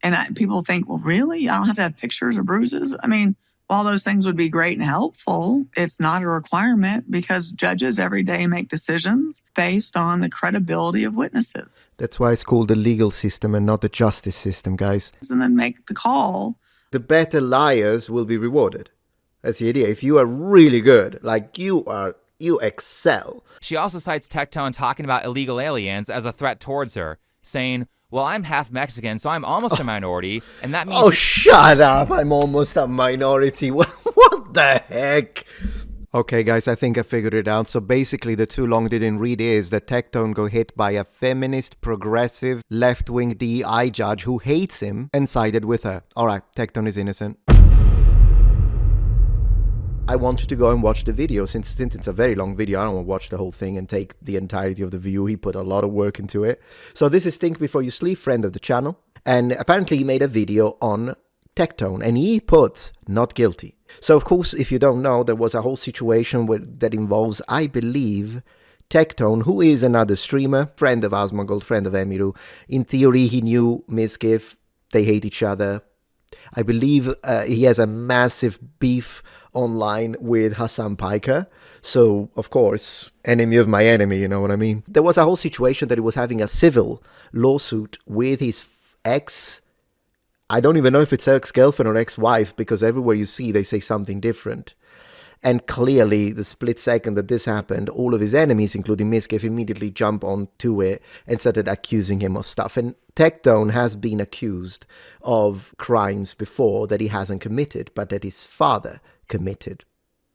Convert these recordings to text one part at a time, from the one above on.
And people think, well, really? I don't have to have pictures or bruises? I mean, while those things would be great and helpful, it's not a requirement because judges every day make decisions based on the credibility of witnesses. That's why it's called the legal system and not the justice system, guys. And then make the call. The better liars will be rewarded. That's the idea. If you are really good, like you excel. She also cites Tectone talking about illegal aliens as a threat towards her, saying, well, I'm half Mexican, so I'm almost a minority, and that means... Oh, shut up! I'm almost a minority. What the heck? Okay, guys, I think I figured it out. So basically, the too long didn't read is that Tectone got hit by a feminist, progressive, left-wing DEI judge who hates him and sided with her. Alright, Tectone is innocent. I wanted to go and watch the video. Since it's a very long video, I don't want to watch the whole thing and take the entirety of the view. He put a lot of work into it. So this is Think Before You Sleep, friend of the channel. And apparently he made a video on Tectone and he put not guilty. So of course, if you don't know, there was a whole situation that involves, I believe, Tectone, who is another streamer, friend of Asmongold, friend of Emiru. In theory, he knew Mizkif. They hate each other. I believe he has a massive beef online with Hassan Piker. So, of course, enemy of my enemy, you know what I mean? There was a whole situation that he was having a civil lawsuit with his ex. I don't even know if it's ex-girlfriend or ex-wife, because everywhere you see, they say something different. And clearly, the split second that this happened, all of his enemies, including Mizkif, immediately jumped onto it and started accusing him of stuff. And Tectone has been accused of crimes before that he hasn't committed, but that his father committed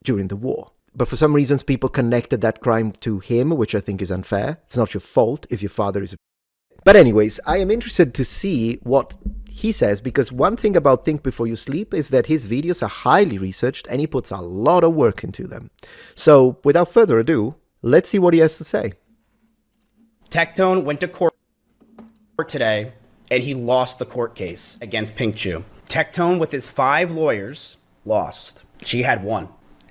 during the war. But for some reasons, people connected that crime to him, which I think is unfair. It's not your fault if your father is... But anyways, I am interested to see what he says, because one thing about Think Before You Sleep is that his videos are highly researched and he puts a lot of work into them. So, without further ado, let's see what he has to say. Tectone went to court today and he lost the court case against Pink Chu. Tectone, with his 5 lawyers, lost. She had 1.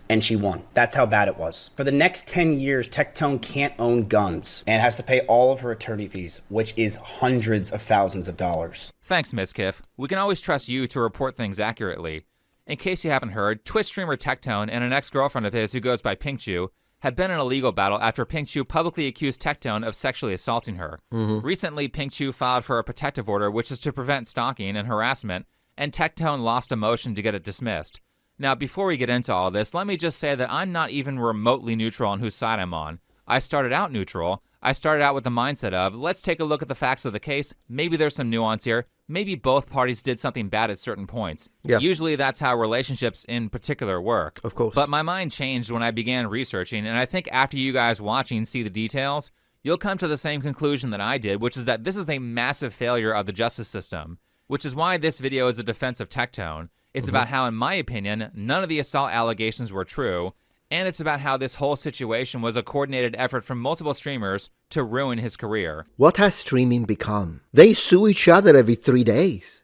And she won. That's how bad it was. For the next 10 years, Tectone can't own guns and has to pay all of her attorney fees, which is hundreds of thousands of dollars. Thanks, Mizkif. We can always trust you to report things accurately. In case you haven't heard, Twitch streamer Tectone and an ex-girlfriend of his who goes by Pinkchu had been in a legal battle after Pinkchu publicly accused Tectone of sexually assaulting her. Recently, Pinkchu filed for a protective order, which is to prevent stalking and harassment, and Tectone lost a motion to get it dismissed. Now, before we get into all this, let me just say that I'm not even remotely neutral on whose side I'm on. I started out neutral. I started out with the mindset of, let's take a look at the facts of the case. Maybe there's some nuance here. Maybe both parties did something bad at certain points. Yeah. Usually that's how relationships in particular work. Of course. But my mind changed when I began researching, and I think after you guys watching see the details, you'll come to the same conclusion that I did, which is that this is a massive failure of the justice system, which is why this video is a defense of Tectone. It's about how, in my opinion, none of the assault allegations were true, and it's about how this whole situation was a coordinated effort from multiple streamers to ruin his career. What has streaming become? They sue each other every 3 days.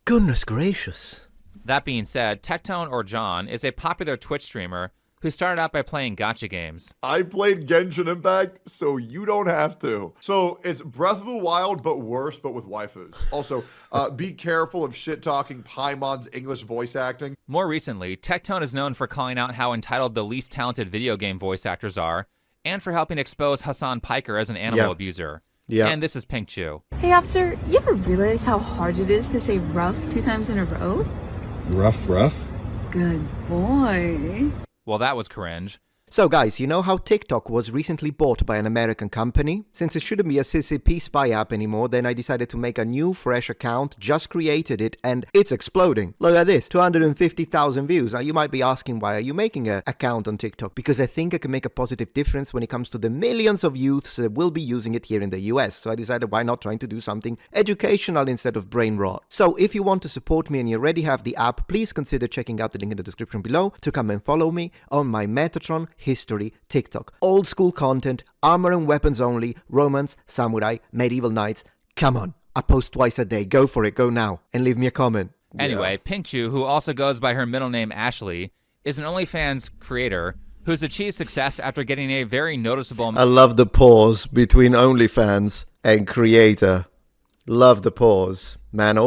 Goodness gracious. That being said, Tectone or John is a popular Twitch streamer who started out by playing gacha games. I played Genshin Impact, so you don't have to. So it's Breath of the Wild, but worse, but with waifus. Also, be careful of shit-talking Paimon's English voice acting. More recently, Tectone is known for calling out how entitled the least talented video game voice actors are, and for helping expose Hassan Piker as an animal abuser. Yeah. And this is Pinkchu. Hey officer, you ever realize how hard it is to say rough 2 times in a row? Rough? Good boy. Well, that was cringe. So guys, you know how TikTok was recently bought by an American company? Since it shouldn't be a CCP spy app anymore, then I decided to make a new fresh account, just created it, and it's exploding. Look at this, 250,000 views. Now you might be asking, why are you making an account on TikTok? Because I think I can make a positive difference when it comes to the millions of youths that will be using it here in the US. So I decided, why not trying to do something educational instead of brain rot? So if you want to support me and you already have the app, please consider checking out the link in the description below to come and follow me on my Metatron history TikTok. Old school content, armor and weapons only, romance, samurai, medieval knights. Come on, I post twice a day. Go for it, go now, and leave me a comment. Anyway, Pinkchu, who also goes by her middle name Ashley, is an OnlyFans creator who's achieved success after getting a very noticeable... I love the pause between OnlyFans and creator. Love the pause. Man,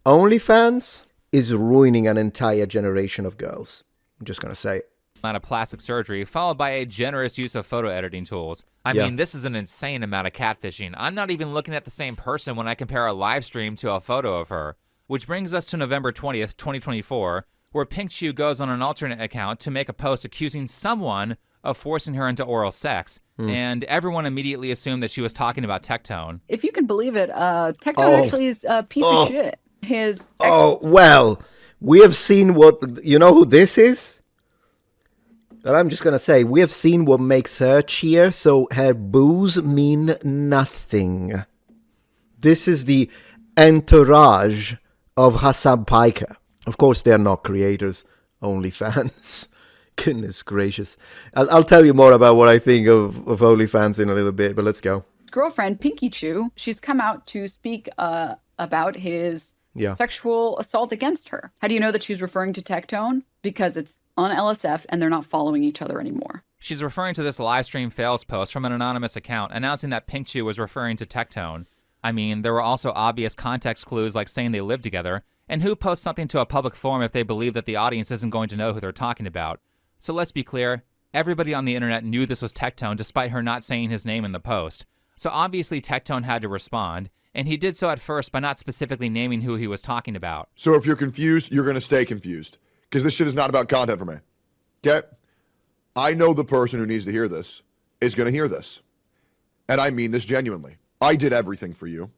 OnlyFans is ruining an entire generation of girls. I'm just going to say it. Amount of plastic surgery, followed by a generous use of photo editing tools. I mean, this is an insane amount of catfishing. I'm not even looking at the same person when I compare a live stream to a photo of her. Which brings us to November 20th, 2024, where Pink Chew goes on an alternate account to make a post accusing someone of forcing her into oral sex, and everyone immediately assumed that she was talking about Tectone. If you can believe it, Tectone actually is a piece of shit. His Well, we have seen what... You know who this is? And I'm just going to say, we have seen what makes her cheer, so her boos mean nothing. This is the entourage of Hassan Piker. Of course, they're not creators, only fans. Goodness gracious. I'll tell you more about what I think of OnlyFans in a little bit, but let's go. girlfriend, Pinky Chew, she's come out to speak about his sexual assault against her. How do you know that she's referring to Tectone? Because it's on LSF and they're not following each other anymore. She's referring to this live stream fails post from an anonymous account announcing that Pink Chew was referring to Tectone. I mean, there were also obvious context clues like saying they live together, and who posts something to a public forum if they believe that the audience isn't going to know who they're talking about? So let's be clear, everybody on the internet knew this was Tectone despite her not saying his name in the post. So obviously Tectone had to respond, and he did so at first by not specifically naming who he was talking about. So if you're confused, you're going to stay confused, because this shit is not about content for me. Okay? I know the person who needs to hear this is going to hear this. And I mean this genuinely. I did everything for you.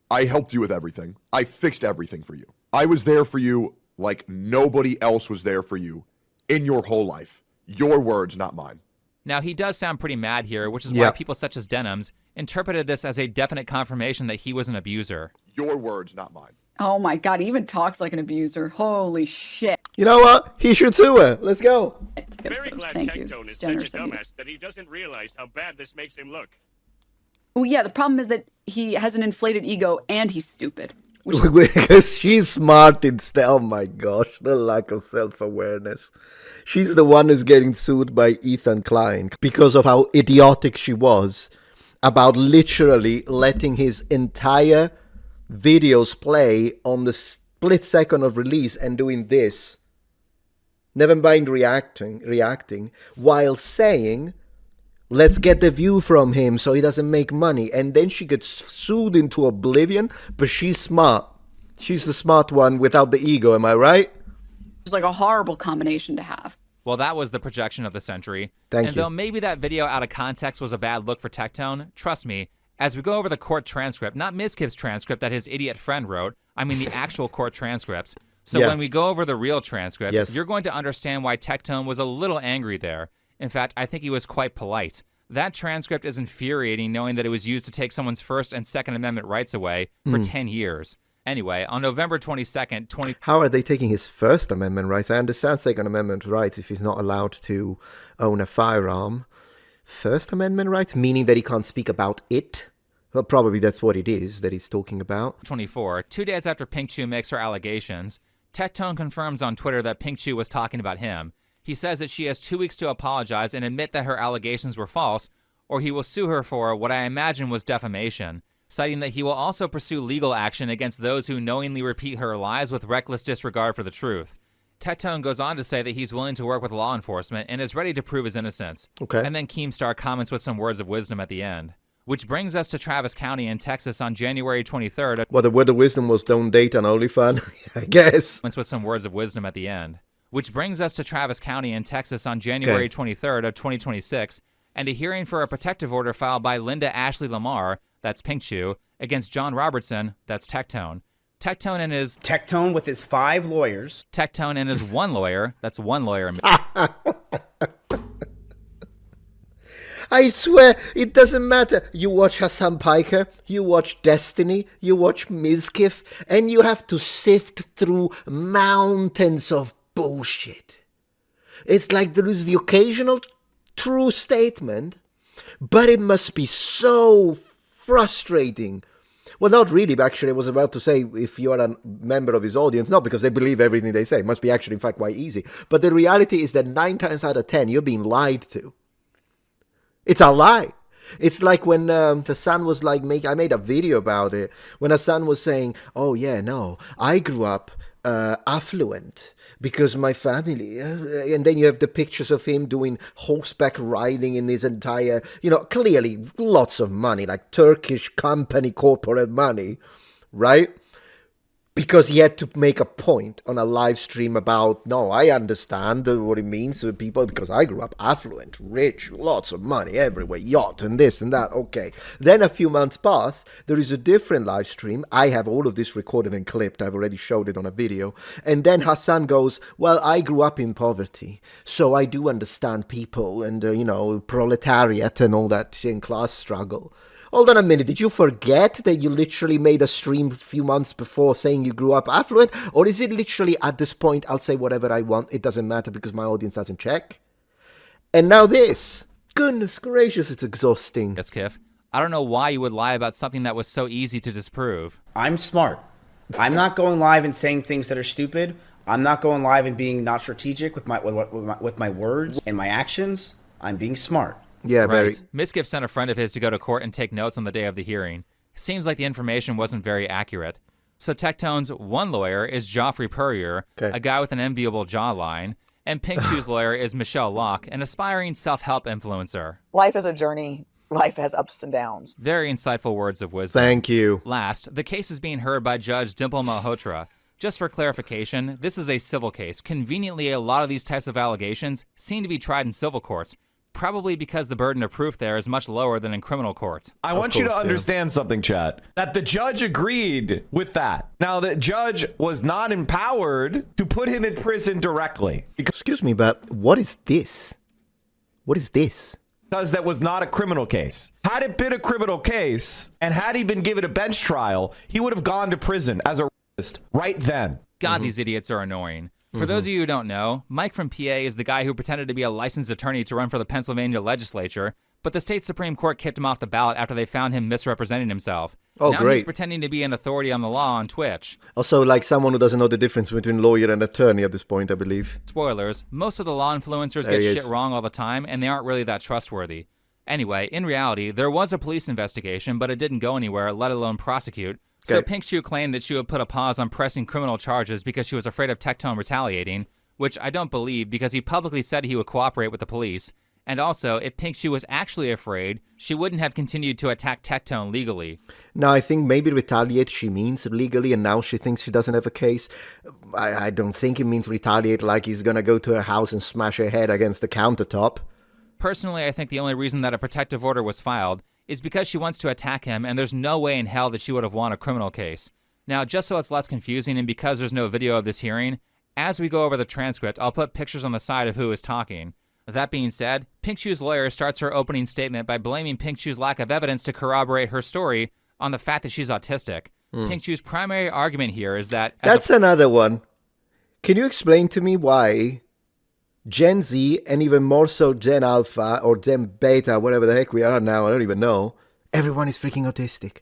I helped you with everything. I fixed everything for you. I was there for you like nobody else was there for you in your whole life. Your words, not mine. Now, he does sound pretty mad here, which is why people such as Denims interpreted this as a definite confirmation that he was an abuser. Your words, not mine. Oh my God, he even talks like an abuser. Holy shit. You know what? He should sue her. Let's go. Very glad Tectone is such a dumbass that he doesn't realize how bad this makes him look. Well, yeah, the problem is that he has an inflated ego and he's stupid. Because she's smart instead. Oh my gosh, the lack of self-awareness. She's the one who's getting sued by Ethan Klein because of how idiotic she was about literally letting his entire videos play on the split second of release and doing this. Never mind reacting, while saying, let's get the view from him so he doesn't make money. And then she gets sued into oblivion, but she's smart. She's the smart one without the ego, am I right? It's like a horrible combination to have. Well, that was the projection of the century. Thank and you. though maybe that video out of context was a bad look for Tectone, trust me, as we go over the court transcript, not Mizkiv's transcript that his idiot friend wrote, I mean the actual court transcripts. So when we go over the real transcript, you're going to understand why Tectone was a little angry there. In fact, I think he was quite polite. That transcript is infuriating knowing that it was used to take someone's First and Second Amendment rights away for 10 years. Anyway, on November 22nd, How are they taking his First Amendment rights? I understand Second Amendment rights if he's not allowed to own a firearm. First Amendment rights, meaning that he can't speak about it? Well, probably that's what it is that he's talking about. 24, 2 days after Pink Chew makes her allegations, Tectone confirms on Twitter that Pink Chew was talking about him. He says that she has 2 weeks to apologize and admit that her allegations were false, or he will sue her for what I imagine was defamation, citing that he will also pursue legal action against those who knowingly repeat her lies with reckless disregard for the truth. Tectone goes on to say that he's willing to work with law enforcement and is ready to prove his innocence. Okay. And then Keemstar comments with some words of wisdom at the end. Which brings us to Travis County in Texas on January 23rd. Well, the word of wisdom was don't date an OnlyFans, I guess. With some words of wisdom at the end. Which brings us to Travis County in Texas on January 23rd of 2026, and a hearing for a protective order filed by Linda Ashley Lamar, that's Pink Chew, against John Robertson, that's Tectone. Tectone with his 5 lawyers. Tectone and his 1 lawyer, that's 1 lawyer. I swear, it doesn't matter. You watch Hassan Piker, you watch Destiny, you watch Mizkif, and you have to sift through mountains of bullshit. It's like there is the occasional true statement, but it must be so frustrating. Well, not really, actually. I was about to say, if you are a member of his audience, not because they believe everything they say. It must be actually, in fact, quite easy. But the reality is that 9 times out of 10, you're being lied to. It's a lie. It's like when Hassan was like, I made a video about it, when Hassan was saying, oh yeah, no, I grew up affluent because my family, and then you have the pictures of him doing horseback riding in his entire, clearly lots of money, like Turkish company corporate money, right? Because he had to make a point on a live stream about, no, I understand what it means to people because I grew up affluent, rich, lots of money everywhere, yacht and this and that. Okay. Then a few months pass. There is a different live stream. I have all of this recorded and clipped. I've already showed it on a video. And then Hassan goes, well, I grew up in poverty, so I do understand people and, proletariat and all that in class struggle. Hold on a minute, did you forget that you literally made a stream a few months before saying you grew up affluent? Or is it literally at this point, I'll say whatever I want, it doesn't matter because my audience doesn't check? And now this. Goodness gracious, it's exhausting. Yes, Kiff. I don't know why you would lie about something that was so easy to disprove. I'm smart. I'm not going live and saying things that are stupid. I'm not going live and being not strategic with my words and my actions. I'm being smart. Yeah, right. very. Miskiff sent a friend of his to go to court and take notes on the day of the hearing. Seems like the information wasn't very accurate. So Tectone's one lawyer is Geoffrey Purrier, a guy with an enviable jawline, and Pink Shoe's lawyer is Michelle Locke, an aspiring self-help influencer. Life is a journey. Life has ups and downs. Very insightful words of wisdom. Thank you. Last, the case is being heard by Judge Dimple Malhotra. Just for clarification, this is a civil case. Conveniently, a lot of these types of allegations seem to be tried in civil courts. Probably because the burden of proof there is much lower than in criminal courts. I want you to understand something, chat. That the judge agreed with that. Now, the judge was not empowered to put him in prison directly. Excuse me, but what is this? What is this? Because that was not a criminal case. Had it been a criminal case, and had he been given a bench trial, he would have gone to prison as a rapist right then. God, these idiots are annoying. For those of you who don't know, Mike from PA is the guy who pretended to be a licensed attorney to run for the Pennsylvania legislature, but the state Supreme Court kicked him off the ballot after they found him misrepresenting himself. Oh, now great. He's pretending to be an authority on the law on Twitch. Also, like someone who doesn't know the difference between lawyer and attorney at this point, I believe. Spoilers, most of the law influencers There get he shit is. wrong all the time, and they aren't really that trustworthy. Anyway, in reality, there was a police investigation, but it didn't go anywhere, let alone prosecute. So Okay. Pink Shoe claimed that she would put a pause on pressing criminal charges because she was afraid of Tectone retaliating, which I don't believe because he publicly said he would cooperate with the police. And also, if Pink Shoe was actually afraid, she wouldn't have continued to attack Tectone legally. Now, I think maybe retaliate she means legally, and now she thinks she doesn't have a case. I don't think it means retaliate like he's going to go to her house and smash her head against the countertop. Personally, I think the only reason that a protective order was filed is because she wants to attack him, and there's no way in hell that she would have won a criminal case. Now, just so it's less confusing, and because there's no video of this hearing, as we go over the transcript, I'll put pictures on the side of who is talking. That being said, Pink Shoe's lawyer starts her opening statement by blaming Pink Shoe's lack of evidence to corroborate her story on the fact that she's autistic. Pink Shoe's primary argument here is that... That's another one. Can you explain to me why Gen Z, and even more so Gen Alpha or Gen Beta, whatever the heck we are now, I don't even know, everyone is freaking autistic.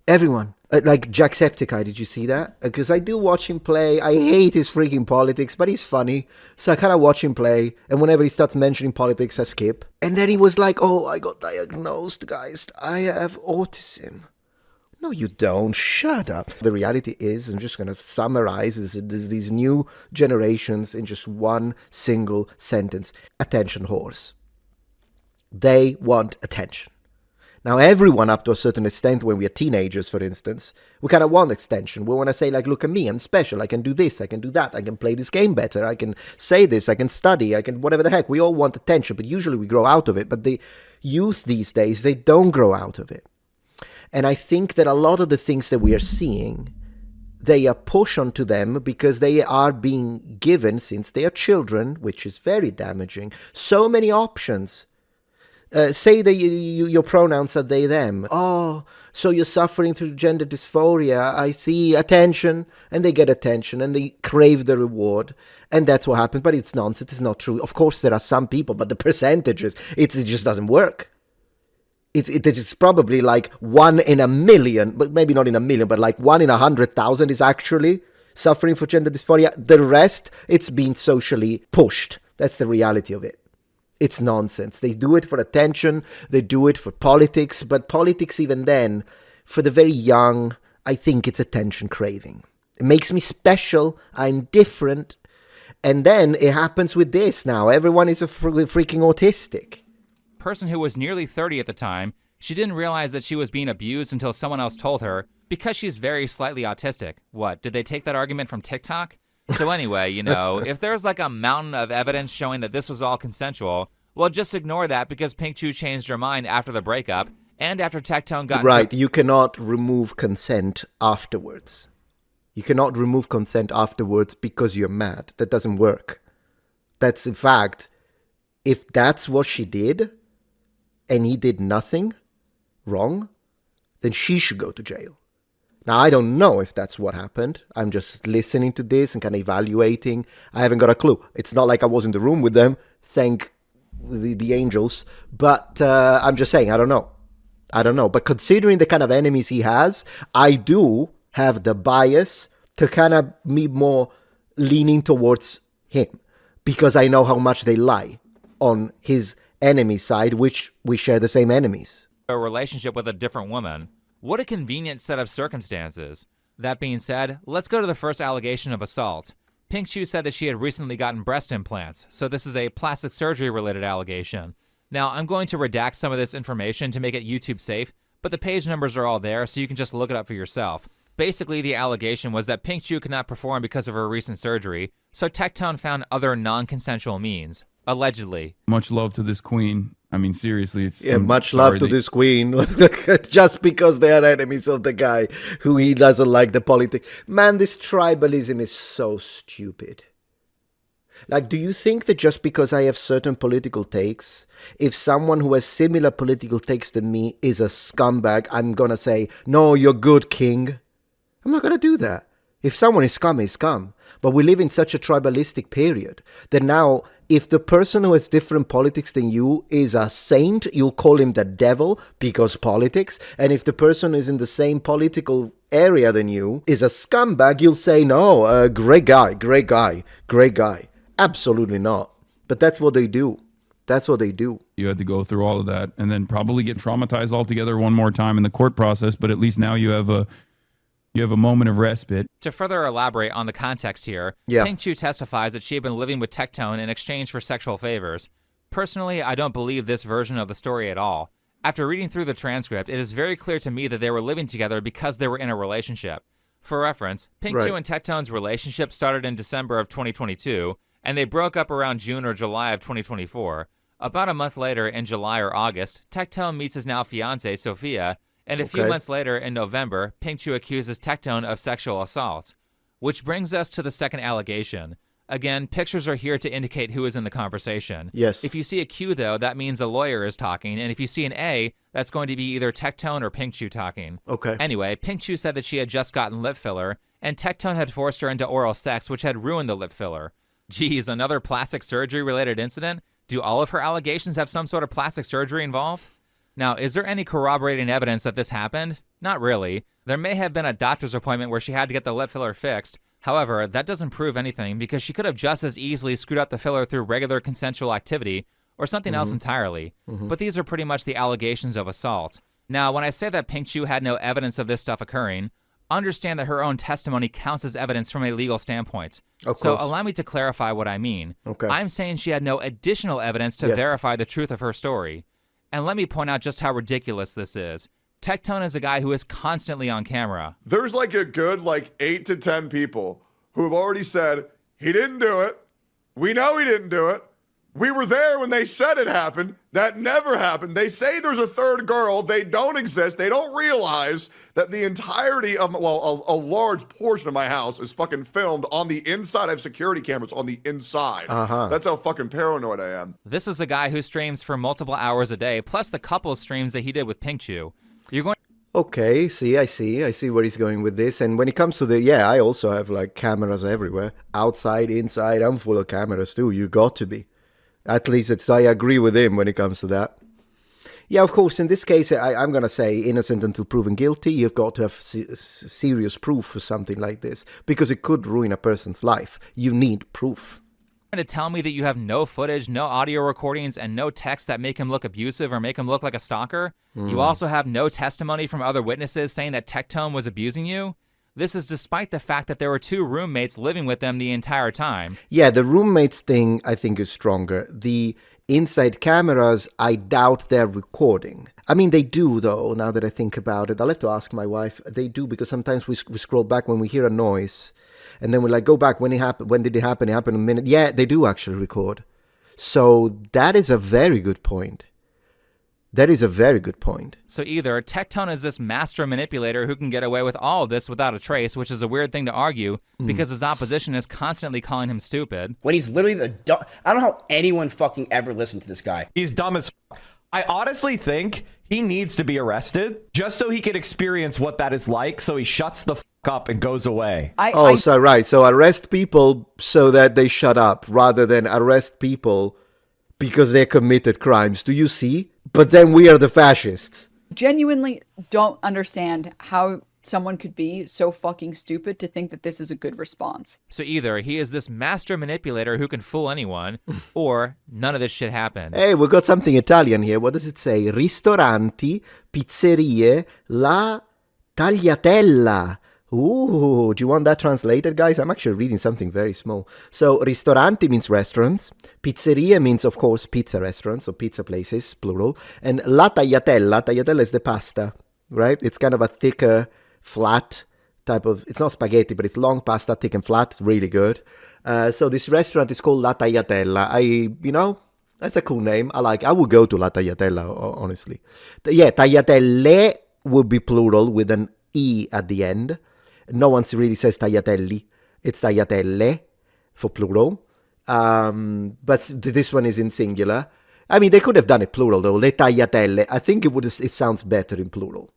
Everyone. Like Jacksepticeye, did you see that? Because I do watch him play. I hate his freaking politics, but he's funny. So I kind of watch him play. And whenever he starts mentioning politics, I skip. And then he was like, oh, I got diagnosed, guys. I have autism. No, you don't. Shut up. The reality is, I'm just going to summarize these new generations in just one single sentence. Attention whores. They want attention. Now, everyone up to a certain extent, when we are teenagers, for instance, we kind of want extension. We want to say, like, look at me, I'm special. I can do this, I can do that. I can play this game better. I can say this, I can study, I can whatever the heck. We all want attention, but usually we grow out of it. But the youth these days, they don't grow out of it. And I think that a lot of the things that we are seeing, they are pushed onto them because they are being given, since they are children, which is very damaging, so many options. Say that your pronouns are they, them. Oh, so you're suffering through gender dysphoria. I see. Attention. And they get attention and they crave the reward. And that's what happens. But it's nonsense. It's not true. Of course, there are some people, but the percentages, it just doesn't work. It's probably like 1 in a million, but maybe not in a million, but like 1 in 100,000 is actually suffering from gender dysphoria. The rest, it's being socially pushed. That's the reality of it. It's nonsense. They do it for attention. They do it for politics. But politics, even then, for the very young, I think it's attention craving. It makes me special. I'm different. And then it happens with this now. Everyone is a freaking autistic. Person who was nearly 30 at the time, she didn't realize that she was being abused until someone else told her, because she's very slightly autistic. What, did they take that argument from TikTok? So anyway, you know, if there's like a mountain of evidence showing that this was all consensual, well, just ignore that because Pink Chu changed her mind after the breakup and after Tectone got... Right, you cannot remove consent afterwards. You cannot remove consent afterwards because you're mad. That doesn't work. That's, in fact, if that's what she did and he did nothing wrong, then she should go to jail. Now, I don't know if that's what happened. I'm just listening to this and kind of evaluating. I haven't got a clue. It's not like I was in the room with them, thank the angels. But I'm just saying, I don't know. I don't know. But considering the kind of enemies he has, I do have the bias to kind of be more leaning towards him. Because I know how much they lie on his enemy side, which we share the same enemies. A relationship with a different woman. What a convenient set of circumstances. That being said, let's go to the first allegation of assault. Pink Chu said that she had recently gotten breast implants, so this is a plastic surgery related allegation. Now, I'm going to redact some of this information to make it YouTube safe, but the page numbers are all there, so you can just look it up for yourself. Basically, the allegation was that Pink Chu could not perform because of her recent surgery, so Tectone found other non-consensual means. Allegedly. Much love to this queen. I mean, seriously, it's... Yeah, much love to this queen. Just because they are enemies of the guy who he doesn't like the politics. Man, this tribalism is so stupid. Like, do you think that just because I have certain political takes, if someone who has similar political takes than me is a scumbag, I'm going to say, no, you're good, king? I'm not going to do that. If someone is scum, he's scum. But we live in such a tribalistic period that now, if the person who has different politics than you is a saint, you'll call him the devil because politics. And if the person is in the same political area than you is a scumbag, you'll say, no, great guy, great guy, great guy. Absolutely not. But that's what they do. That's what they do. You had to go through all of that and then probably get traumatized altogether one more time in the court process. But at least now you have a moment of respite. To further elaborate on the context here, Pink Chu testifies that she had been living with Tectone in exchange for sexual favors. Personally, I don't believe this version of the story at all. After reading through the transcript, it is very clear to me that they were living together because they were in a relationship. For reference, Pink Chu and Tectone's relationship started in December of 2022, and they broke up around June or July of 2024. About a month later, in July or August, Tectone meets his now fiancée, Sophia, and a few months later, in November, Pink Chu accuses Tectone of sexual assault. Which brings us to the second allegation. Again, pictures are here to indicate who is in the conversation. Yes. If you see a Q, though, that means a lawyer is talking, and if you see an A, that's going to be either Tectone or Pink Chu talking. Okay. Anyway, Pink Chu said that she had just gotten lip filler, and Tectone had forced her into oral sex, which had ruined the lip filler. Geez, another plastic surgery-related incident? Do all of her allegations have some sort of plastic surgery involved? Now, is there any corroborating evidence that this happened? Not really. There may have been a doctor's appointment where she had to get the lip filler fixed. However, that doesn't prove anything because she could have just as easily screwed up the filler through regular consensual activity or something else entirely. But these are pretty much the allegations of assault. Now, when I say that Pink Chu had no evidence of this stuff occurring, understand that her own testimony counts as evidence from a legal standpoint. So allow me to clarify what I mean. I'm saying she had no additional evidence to verify the truth of her story. And let me point out just how ridiculous this is. Tectone is a guy who is constantly on camera. There's like a good 8 to 10 people who have already said, he didn't do it. We know he didn't do it. We were there when they said it happened. That never happened. They say there's a third girl. They don't exist. They don't realize that the entirety of, a large portion of my house is fucking filmed on the inside. I have security cameras on the inside. That's how fucking paranoid I am. This is a guy who streams for multiple hours a day, plus the couple streams that he did with Pink Chu. You're going... Okay, I see where he's going with this. And when it comes to the, I also have cameras everywhere. Outside, inside, I'm full of cameras too. You got to be. At least I agree with him when it comes to that. Yeah, of course, in this case, I'm going to say innocent until proven guilty. You've got to have serious proof for something like this because it could ruin a person's life. You need proof. to tell me that you have no footage, no audio recordings, and no text that make him look abusive or make him look like a stalker? You also have no testimony from other witnesses saying that Tectone was abusing you? This is despite the fact that there were 2 roommates living with them the entire time. Yeah, the roommates thing, I think, is stronger. The inside cameras, I doubt they're recording. I mean, they do, though, now that I think about it. I'll have to ask my wife. They do, because sometimes we scroll back when we hear a noise, and then we're like, go back, when did it happen? It happened in a minute. Yeah, they do actually record. So that is a very good point. That is a very good point. So either Tectone is this master manipulator who can get away with all of this without a trace, which is a weird thing to argue because his opposition is constantly calling him stupid. When he's literally I don't know how anyone fucking ever listened to this guy. He's dumb as fuck. I honestly think he needs to be arrested just so he can experience what that is like, so he shuts the fuck up and goes away. So arrest people so that they shut up rather than arrest people because they committed crimes. Do you see? But then we are the fascists. Genuinely don't understand how someone could be so fucking stupid to think that this is a good response. So either he is this master manipulator who can fool anyone, or none of this shit happened. Hey, we got something Italian here. What does it say? Ristoranti, pizzerie, la tagliatella. Ooh, do you want that translated, guys? I'm actually reading something very small. So, ristoranti means restaurants. Pizzeria means, of course, pizza restaurants, or pizza places, plural. And la tagliatella is the pasta, right? It's kind of a thicker, flat type of, it's not spaghetti, but it's long pasta, thick and flat. It's really good. So this restaurant is called La Tagliatella. That's a cool name. I would go to La Tagliatella, honestly. Yeah, tagliatelle would be plural with an E at the end. No one really says tagliatelli. It's tagliatelle for plural. But this one is in singular. I mean, they could have done it plural, though. Le tagliatelle. I think it sounds better in plural.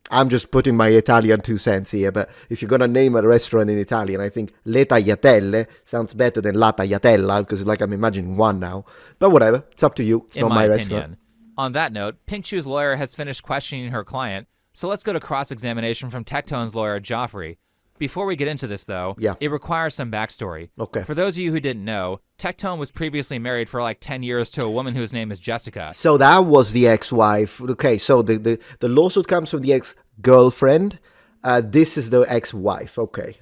I'm just putting my Italian 2 cents here, but if you're going to name a restaurant in Italian, I think Le Tagliatelle sounds better than La Tagliatella, because I'm imagining one now. But whatever, it's up to you. It's not my restaurant. On that note, Pink Shoe's lawyer has finished questioning her client, so let's go to cross-examination from Tectone's lawyer, Joffrey. Before we get into this, though, it requires some backstory. Okay. For those of you who didn't know, Tectone was previously married for like 10 years to a woman whose name is Jessica. So that was the ex-wife. Okay, so the lawsuit comes from the ex-girlfriend. This is the ex-wife. Okay,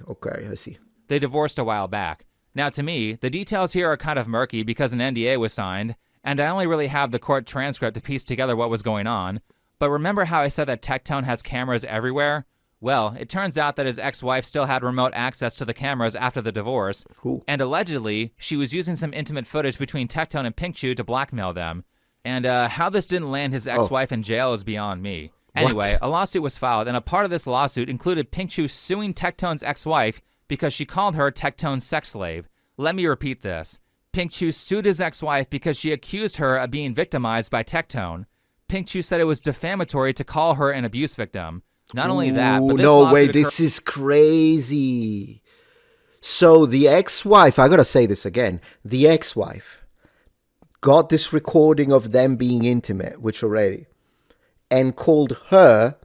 I see. They divorced a while back. Now, to me, the details here are kind of murky because an NDA was signed, and I only really have the court transcript to piece together what was going on. But remember how I said that Tectone has cameras everywhere? Well, it turns out that his ex-wife still had remote access to the cameras after the divorce, and allegedly, she was using some intimate footage between Tectone and Pink Shoe to blackmail them. And how this didn't land his ex-wife in jail is beyond me. Anyway, a lawsuit was filed, and a part of this lawsuit included Pink Shoe suing Tectone's ex-wife because she called her Tectone's sex slave. Let me repeat this. Pink Shoe sued his ex-wife because she accused her of being victimized by Tectone. Pink Shoe said it was defamatory to call her an abuse victim. Not only that, but this is crazy. So the ex-wife, I gotta say this again, the ex-wife got this recording of them being intimate, and called her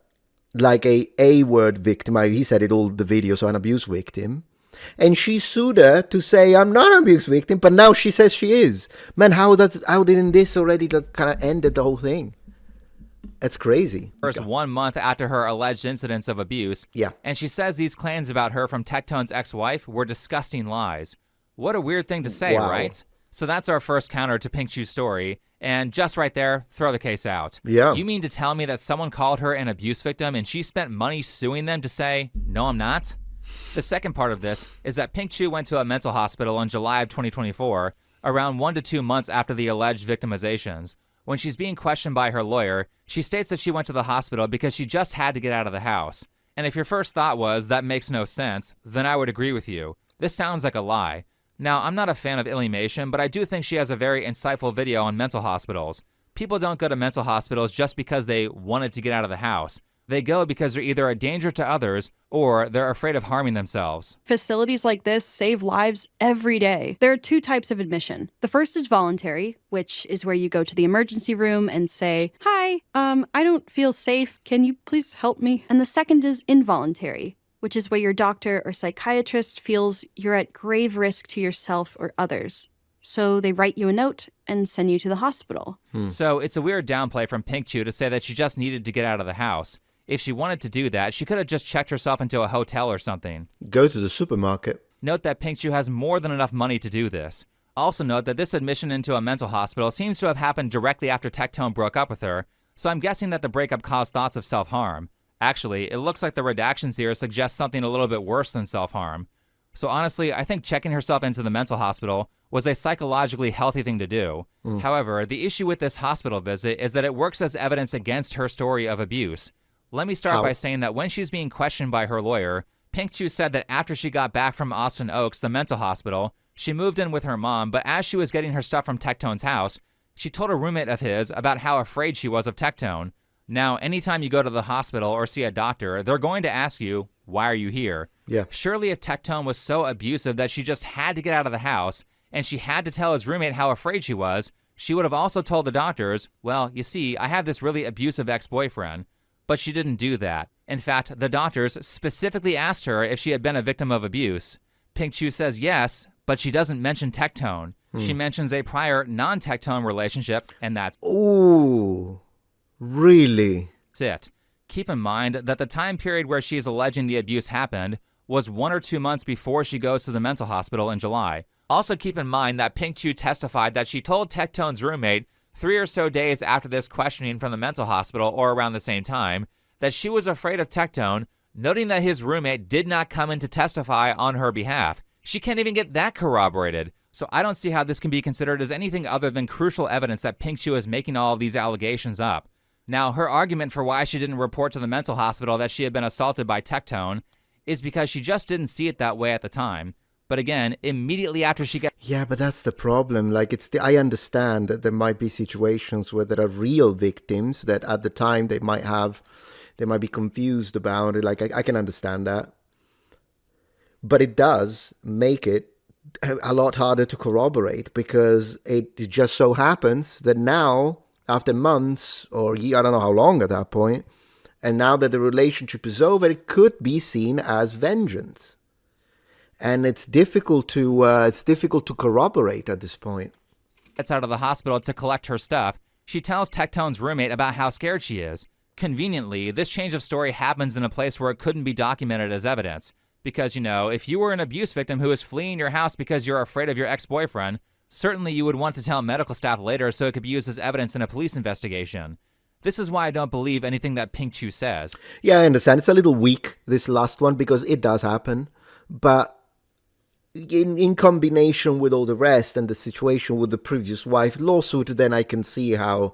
like a A-word victim. He said it all the video, so an abuse victim. And she sued her to say, I'm not an abuse victim, but now she says she is. Man, how didn't this already kind of ended the whole thing? That's crazy. First 1 month after her alleged incidents of abuse. Yeah. And she says these claims about her from Tectone's ex-wife were disgusting lies. What a weird thing to say, right? So that's our first counter to Pink Shoe's story. And just right there, throw the case out. Yeah. You mean to tell me that someone called her an abuse victim and she spent money suing them to say, no, I'm not? The second part of this is that Pink Shoe went to a mental hospital in July of 2024, around 1 to 2 months after the alleged victimizations. When she's being questioned by her lawyer, she states that she went to the hospital because she just had to get out of the house. And if your first thought was, that makes no sense, then I would agree with you. This sounds like a lie. Now, I'm not a fan of Illymation, but I do think she has a very insightful video on mental hospitals. People don't go to mental hospitals just because they wanted to get out of the house. They go because they're either a danger to others or they're afraid of harming themselves. Facilities like this save lives every day. There are 2 types of admission. The first is voluntary, which is where you go to the emergency room and say, hi, I don't feel safe. Can you please help me? And the second is involuntary, which is where your doctor or psychiatrist feels you're at grave risk to yourself or others. So they write you a note and send you to the hospital. So it's a weird downplay from Pink Chu to say that she just needed to get out of the house. If she wanted to do that, she could have just checked herself into a hotel or something. Go to the supermarket. Note that Pink Chu has more than enough money to do this. Also note that this admission into a mental hospital seems to have happened directly after Tectone broke up with her, so I'm guessing that the breakup caused thoughts of self-harm. Actually, it looks like the redactions here suggest something a little bit worse than self-harm. So honestly, I think checking herself into the mental hospital was a psychologically healthy thing to do. However, the issue with this hospital visit is that it works as evidence against her story of abuse. Let me start by saying that when she's being questioned by her lawyer, Pink Chu said that after she got back from Austin Oaks, the mental hospital, she moved in with her mom, but as she was getting her stuff from Tectone's house, she told a roommate of his about how afraid she was of Tectone. Now, anytime you go to the hospital or see a doctor, they're going to ask you, why are you here? Yeah. Surely if Tectone was so abusive that she just had to get out of the house, and she had to tell his roommate how afraid she was, she would have also told the doctors, well, you see, I have this really abusive ex-boyfriend. But she didn't do that. In fact, the doctors specifically asked her if she had been a victim of abuse. Pink Chu says yes, but she doesn't mention Tectone. She mentions a prior non-Tectone relationship, and that's Ooh, really? it. Keep in mind that the time period where she is alleging the abuse happened was 1 or 2 months before she goes to the mental hospital in July. Also keep in mind that Pink Chu testified that she told Tectone's roommate 3 or so days after this questioning from the mental hospital, or around the same time, that she was afraid of Tectone, noting that his roommate did not come in to testify on her behalf. She can't even get that corroborated. So I don't see how this can be considered as anything other than crucial evidence that Pink Chu is making all of these allegations up. Now, her argument for why she didn't report to the mental hospital that she had been assaulted by Tectone is because she just didn't see it that way at the time. But again, immediately after she gets... Yeah, but that's the problem. Like, I understand that there might be situations where there are real victims that at the time they might be confused about it. Like, I can understand that. But it does make it a lot harder to corroborate, because it just so happens that now, after months or I don't know how long at that point, and now that the relationship is over, it could be seen as vengeance. And it's difficult to corroborate at this point. Gets out of the hospital to collect her stuff, she tells Tectone's roommate about how scared she is. Conveniently, this change of story happens in a place where it couldn't be documented as evidence. Because, you know, if you were an abuse victim who is fleeing your house because you're afraid of your ex-boyfriend, certainly you would want to tell medical staff later so it could be used as evidence in a police investigation. This is why I don't believe anything that Pink Chu says. Yeah, I understand. It's a little weak, this last one, because it does happen. But in combination with all the rest and the situation with the previous wife lawsuit, then I can see how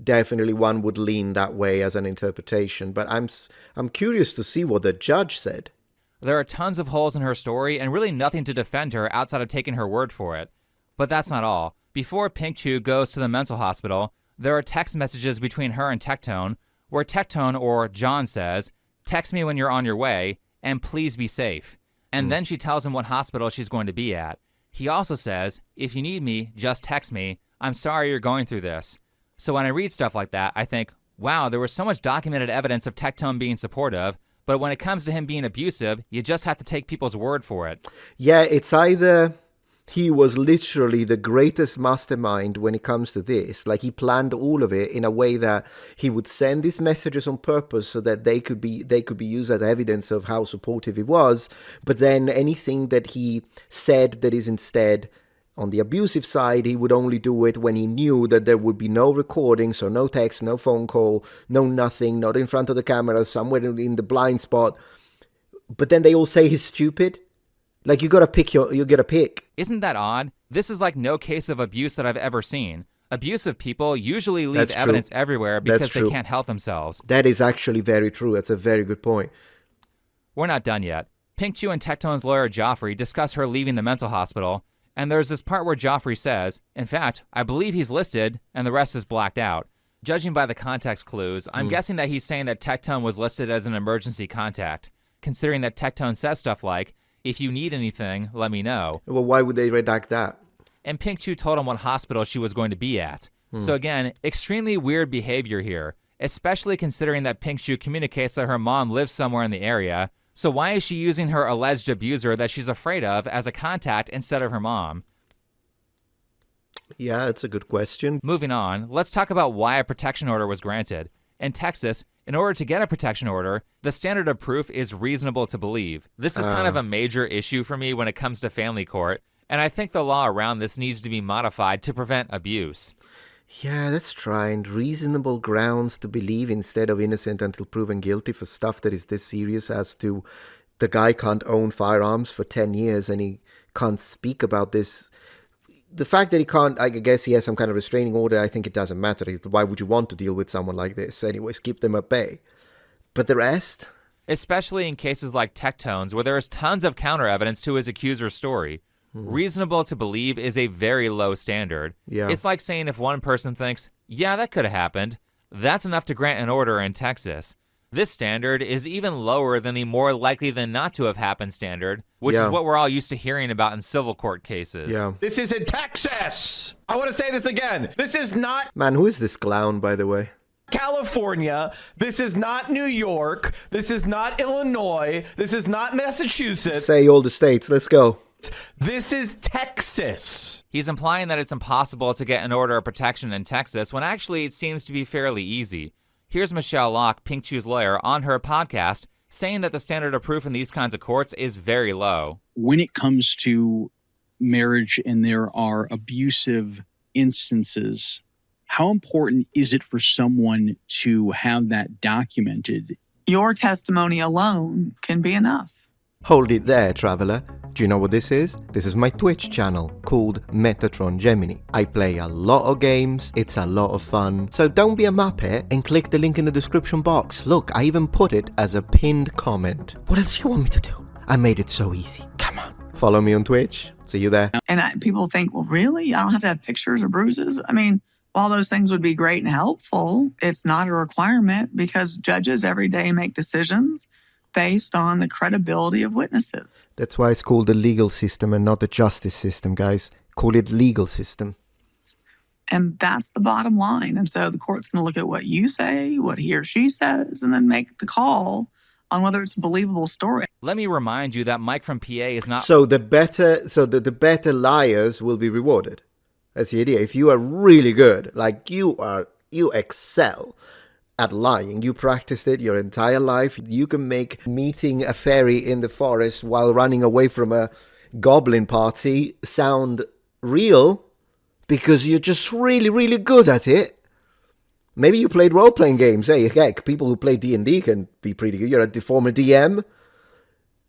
definitely one would lean that way as an interpretation. But I'm curious to see what the judge said. There are tons of holes in her story and really nothing to defend her outside of taking her word for it. But that's not all. Before Pink Chu goes to the mental hospital, there are text messages between her and Tectone, where Tectone, or John, says, "Text me when you're on your way, and please be safe." And then she tells him what hospital she's going to be at. He also says, "If you need me, just text me. I'm sorry you're going through this." So when I read stuff like that, I think, wow, there was so much documented evidence of Tectone being supportive, but when it comes to him being abusive, you just have to take people's word for it. Yeah, it's either he was literally the greatest mastermind when it comes to this. Like, he planned all of it in a way that he would send these messages on purpose so that they could be used as evidence of how supportive he was. But then anything that he said that is instead on the abusive side, he would only do it when he knew that there would be no recording, so no text, no phone call, no nothing, not in front of the camera, somewhere in the blind spot. But then they all say he's stupid. Like, you gotta pick. Isn't that odd? This is like no case of abuse that I've ever seen. Abusive people usually leave evidence everywhere because they can't help themselves. That is actually very true. That's a very good point. We're not done yet. Pink Chu and Tectone's lawyer Joffrey discuss her leaving the mental hospital, and there's this part where Joffrey says, in fact, I believe he's listed, and the rest is blacked out. Judging by the context clues, I'm guessing that he's saying that Tectone was listed as an emergency contact, considering that Tectone says stuff like, "If you need anything, let me know." Well, why would they redact that? And Pink Chu told him what hospital she was going to be at. So again, extremely weird behavior here, especially considering that Pink Chu communicates that her mom lives somewhere in the area. So why is she using her alleged abuser that she's afraid of as a contact instead of her mom? Yeah, that's a good question. Moving on, let's talk about why a protection order was granted. In Texas, in order to get a protection order, the standard of proof is reasonable to believe. This is kind of a major issue for me when it comes to family court, and I think the law around this needs to be modified to prevent abuse. Yeah, let's try. And reasonable grounds to believe instead of innocent until proven guilty for stuff that is this serious as to the guy can't own firearms for 10 years and he can't speak about this. The fact that he can't, I guess he has some kind of restraining order, I think it doesn't matter. Why would you want to deal with someone like this? Anyways, keep them at bay. But the rest? Especially in cases like Tectone's, where there is tons of counter evidence to his accuser's story. Reasonable to believe is a very low standard. Yeah. It's like saying if one person thinks, yeah, that could have happened, that's enough to grant an order in Texas. This standard is even lower than the more likely than not to have happened standard, which is what we're all used to hearing about in civil court cases. Yeah. This is in Texas. I want to say this again. This is not Man, who is this clown, by the way? California. This is not New York. This is not Illinois. This is not Massachusetts. Say all the states. Let's go. This is Texas. He's implying that it's impossible to get an order of protection in Texas when actually it seems to be fairly easy. Here's Michelle Locke, Pink Chew's lawyer, on her podcast saying that the standard of proof in these kinds of courts is very low. When it comes to marriage and there are abusive instances, how important is it for someone to have that documented? Your testimony alone can be enough. Hold it there, traveler. Do you know what this is? This is my Twitch channel called Metatron Gemini. I play a lot of games, it's a lot of fun. So don't be a muppet and click the link in the description box. Look, I even put it as a pinned comment. What else do you want me to do? I made it so easy. Come on. Follow me on Twitch. See you there. And people think, well, really? I don't have to have pictures or bruises? I mean, while those things would be great and helpful, it's not a requirement because judges every day make decisions based on the credibility of witnesses. That's why it's called the legal system and not the justice system, guys. Call it legal system. And that's the bottom line. And so the court's going to look at what you say, what he or she says, and then make the call on whether it's a believable story. Let me remind you that Mike from PA is not... So the better liars will be rewarded. That's the idea. If you are really good, like you excel at lying, you practiced it your entire life, you can make meeting a fairy in the forest while running away from a goblin party sound real because you're just really, really good at it. Maybe you played role-playing games. Hey, heck, people who play D&D can be pretty good. You're a former DM.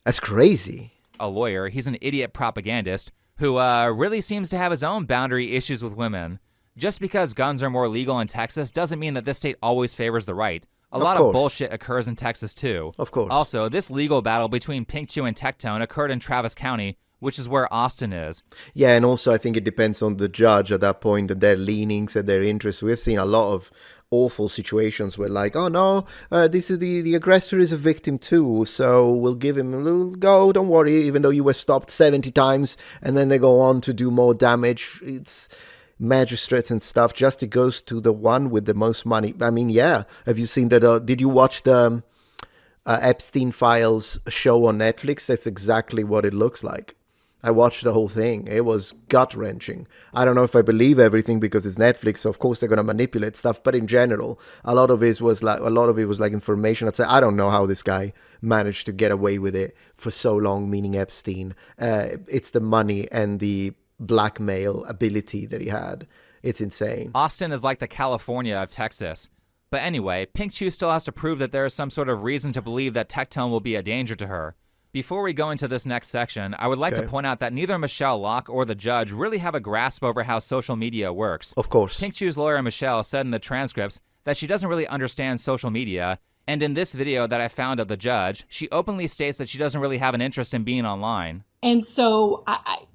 That's crazy. A lawyer, he's an idiot propagandist who really seems to have his own boundary issues with women. Just because guns are more legal in Texas doesn't mean that this state always favors the right. A lot of bullshit occurs in Texas, too. Of course. Also, this legal battle between Pink Chew and Tectone occurred in Travis County, which is where Austin is. Yeah, and also I think it depends on the judge at that point and their leanings and their interests. We've seen a lot of awful situations where like, oh no, this is the aggressor is a victim too, so we'll give him a little go, don't worry, even though you were stopped 70 times, and then they go on to do more damage. It's magistrates and stuff. Justice goes to the one with the most money. I mean, yeah. Have you seen that? Did you watch the Epstein Files show on Netflix? That's exactly what it looks like. I watched the whole thing. It was gut-wrenching. I don't know if I believe everything because it's Netflix, so of course they're gonna manipulate stuff. But in general, a lot of it was like information. I'd say I don't know how this guy managed to get away with it for so long. Meaning Epstein. It's the money and the blackmail ability that he had. It's insane. Austin is like the California of Texas. But anyway, Pink Chew still has to prove that there is some sort of reason to believe that Tectone will be a danger to her. Before we go into this next section, I would like to point out that neither Michelle Locke or the judge really have a grasp over how social media works. Of course. Pink Chew's lawyer Michelle said in the transcripts that she doesn't really understand social media, and in this video that I found of the judge, she openly states that she doesn't really have an interest in being online. And so,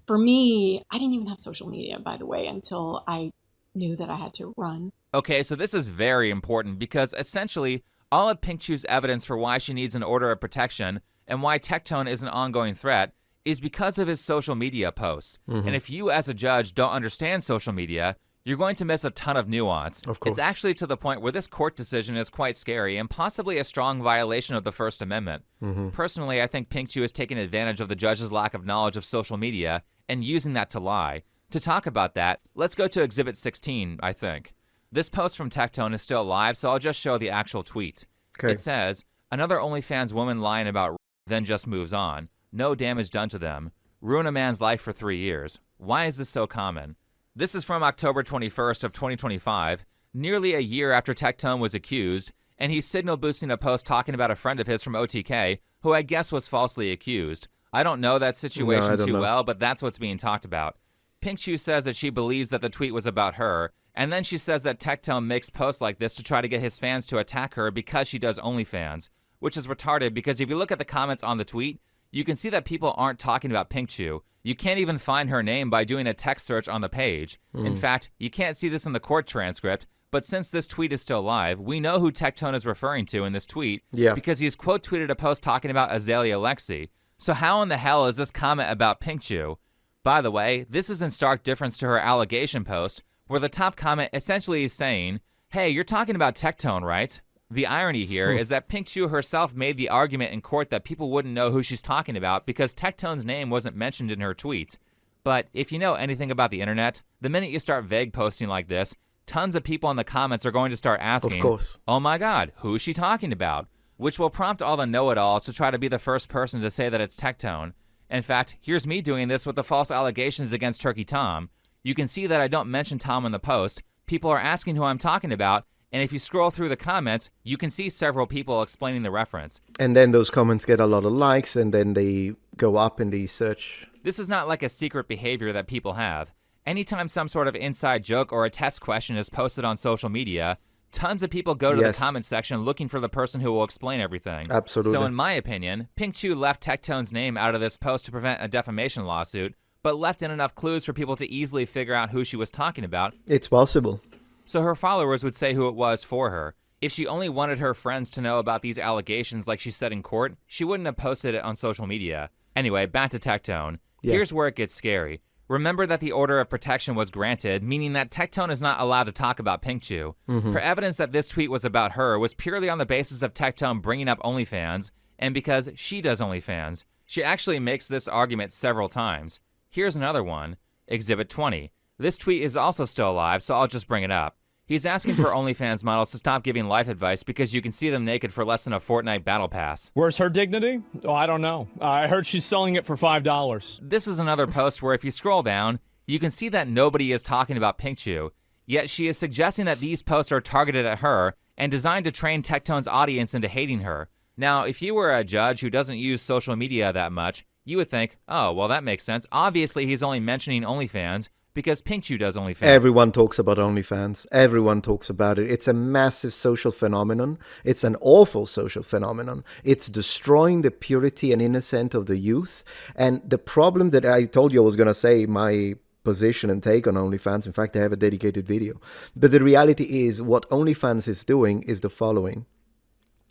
for me, I didn't even have social media, by the way, until I knew that I had to run. Okay, so this is very important because essentially all of Pink Chew's evidence for why she needs an order of protection and why Tectone is an ongoing threat is because of his social media posts. Mm-hmm. And if you as a judge don't understand social media, you're going to miss a ton of nuance. Of course. It's actually to the point where this court decision is quite scary and possibly a strong violation of the First Amendment. Mm-hmm. Personally, I think Pink Chew is taking advantage of the judge's lack of knowledge of social media and using that to lie. To talk about that, let's go to Exhibit 16, I think. This post from Tectone is still live, so I'll just show the actual tweet. Okay. It says, another OnlyFans woman lying about then just moves on. No damage done to them. Ruin a man's life for 3 years. Why is this so common? This is from October 21st of 2025, nearly a year after Tectone was accused, and he's signal boosting a post talking about a friend of his from OTK, who I guess was falsely accused. I don't know that situation too well, but that's what's being talked about. Pink Shoe says that she believes that the tweet was about her, and then she says that Tectone makes posts like this to try to get his fans to attack her because she does OnlyFans, which is retarded because if you look at the comments on the tweet, you can see that people aren't talking about Pink Shoe. You can't even find her name by doing a text search on the page. In fact, you can't see this in the court transcript, but since this tweet is still live, we know who Tectone is referring to in this tweet because he's quote tweeted a post talking about Azalea Lexi. So how in the hell is this comment about Pink Shoe? By the way, this is in stark difference to her allegation post, where the top comment essentially is saying, hey, you're talking about Tectone, right? The irony here is that Pink Shoe herself made the argument in court that people wouldn't know who she's talking about because Tectone's name wasn't mentioned in her tweet. But if you know anything about the internet, the minute you start vague posting like this, tons of people in the comments are going to start asking, of course, oh my God, who is she talking about? Which will prompt all the know-it-alls to try to be the first person to say that it's Tectone. In fact, here's me doing this with the false allegations against Turkey Tom. You can see that I don't mention Tom in the post. People are asking who I'm talking about, and if you scroll through the comments, you can see several people explaining the reference. And then those comments get a lot of likes, and then they go up in the search. This is not like a secret behavior that people have. Anytime some sort of inside joke or a test question is posted on social media, tons of people go to the comment section looking for the person who will explain everything. Absolutely. So in my opinion, Pink Shoe left Tectone's name out of this post to prevent a defamation lawsuit, but left in enough clues for people to easily figure out who she was talking about. It's possible. So her followers would say who it was for her. If she only wanted her friends to know about these allegations like she said in court, she wouldn't have posted it on social media. Anyway, back to Tectone. Here's where it gets scary. Remember that the order of protection was granted, meaning that Tectone is not allowed to talk about Pink Shoe. Her evidence that this tweet was about her was purely on the basis of Tectone bringing up OnlyFans, and because she does OnlyFans. She actually makes this argument several times. Here's another one, Exhibit 20. This tweet is also still alive, so I'll just bring it up. He's asking for OnlyFans models to stop giving life advice because you can see them naked for less than a Fortnite battle pass. Where's her dignity? Oh, I don't know. I heard she's selling it for $5. This is another post where if you scroll down, you can see that nobody is talking about Pink Shoe, yet she is suggesting that these posts are targeted at her and designed to train Tectone's audience into hating her. Now, if you were a judge who doesn't use social media that much, you would think, oh, well, that makes sense. Obviously, he's only mentioning OnlyFans because Pink Shoe does OnlyFans. Everyone talks about OnlyFans. Everyone talks about it. It's a massive social phenomenon. It's an awful social phenomenon. It's destroying the purity and innocence of the youth. And the problem that I told you I was going to say, my position and take on OnlyFans, in fact, I have a dedicated video. But the reality is what OnlyFans is doing is the following.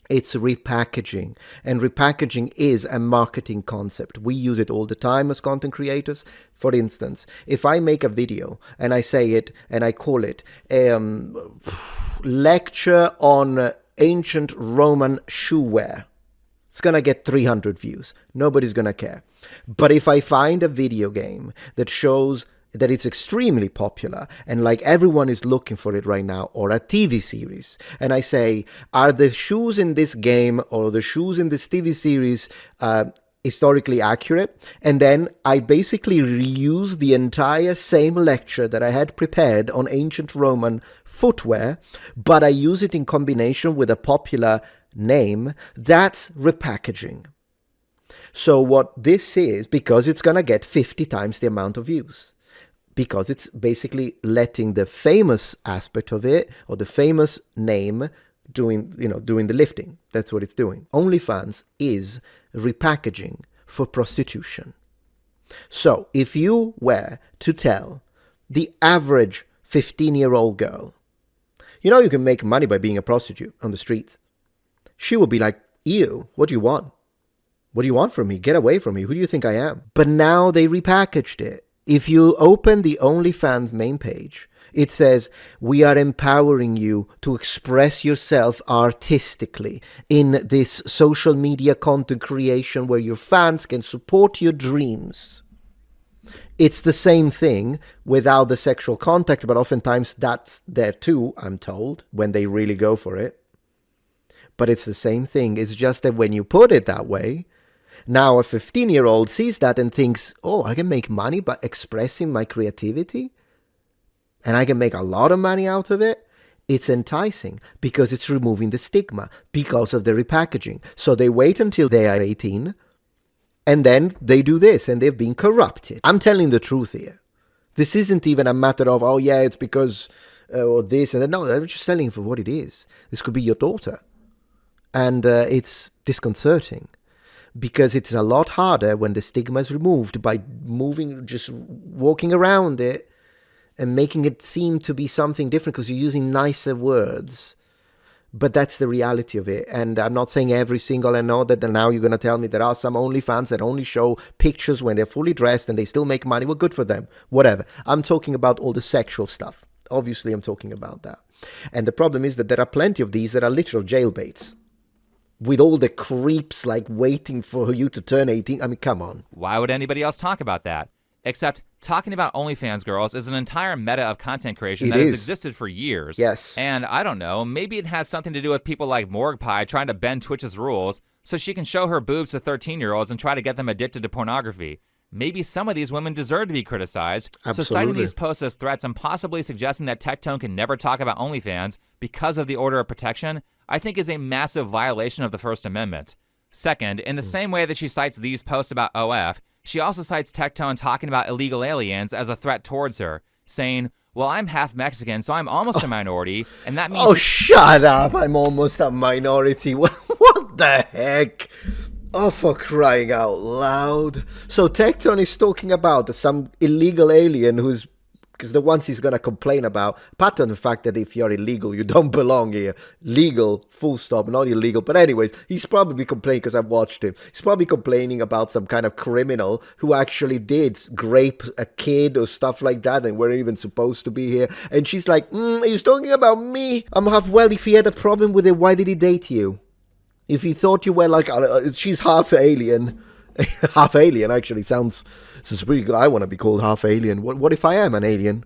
It's repackaging, and repackaging is a marketing concept. We use it all the time as content creators. For instance, if I make a video and I say it and I call it lecture on ancient Roman shoe wear, it's going to get 300 views. Nobody's going to care. But if I find a video game that shows that it's extremely popular and like everyone is looking for it right now, or a TV series, and I say, are the shoes in this game or the shoes in this TV series historically accurate? And then I basically reuse the entire same lecture that I had prepared on ancient Roman footwear, but I use it in combination with a popular name. That's repackaging. So what this is, because it's going to get 50 times the amount of views, because it's basically letting the famous aspect of it, or the famous name, doing the lifting. That's what it's doing. OnlyFans is repackaging for prostitution. So if you were to tell the average 15-year-old girl, you can make money by being a prostitute on the streets, she would be like, ew, what do you want? What do you want from me? Get away from me. Who do you think I am? But now they repackaged it. If you open the OnlyFans main page, it says, we are empowering you to express yourself artistically in this social media content creation where your fans can support your dreams. It's the same thing without the sexual contact, but oftentimes that's there too, I'm told, when they really go for it. But it's the same thing. It's just that when you put it that way, now a 15-year-old sees that and thinks, oh, I can make money by expressing my creativity, and I can make a lot of money out of it. It's enticing because it's removing the stigma because of the repackaging. So they wait until they are 18, and then they do this, and they've been corrupted. I'm telling the truth here. This isn't even a matter of, oh yeah, it's because or this and that. No, I'm just telling you for what it is. This could be your daughter. And it's disconcerting because it's a lot harder when the stigma is removed by moving, just walking around it and making it seem to be something different because you're using nicer words. But that's the reality of it. And I'm not saying every single, I know that now you're going to tell me there are some OnlyFans that only show pictures when they're fully dressed and they still make money. Well, good for them. Whatever. I'm talking about all the sexual stuff. Obviously, I'm talking about that. And the problem is that there are plenty of these that are literal jailbaits, with all the creeps like waiting for you to turn 18. I mean, come on. Why would anybody else talk about that? Except talking about OnlyFans girls is an entire meta of content creation that has existed for years. Yes. And I don't know, maybe it has something to do with people like Morgpie trying to bend Twitch's rules so she can show her boobs to 13-year-olds and try to get them addicted to pornography. Maybe some of these women deserve to be criticized. Absolutely. So citing these posts as threats and possibly suggesting that Tectone can never talk about OnlyFans because of the order of protection, I think is a massive violation of the First Amendment. Second, in the same way that she cites these posts about OF, she also cites Tectone talking about illegal aliens as a threat towards her, saying, well, I'm half Mexican, so I'm almost a minority, and that means... Oh, shut up! I'm almost a minority. What the heck? Oh, for crying out loud. So Tectone is talking about some illegal alien who's... Because the ones he's going to complain about, apart from the fact that if you're illegal, you don't belong here. Legal, full stop, not illegal. But anyways, he's probably complaining, because I've watched him. He's probably complaining about some kind of criminal who actually did grape a kid or stuff like that and weren't even supposed to be here. And she's like, he's talking about me. I'm half, well, if he had a problem with it, why did he date you? If he thought you were like, she's half alien. Half alien actually sounds pretty good. I want to be called half alien. What if I am an alien?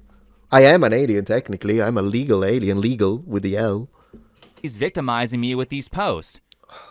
I am an alien technically. I'm a legal alien, legal with the L. He's victimizing me with these posts.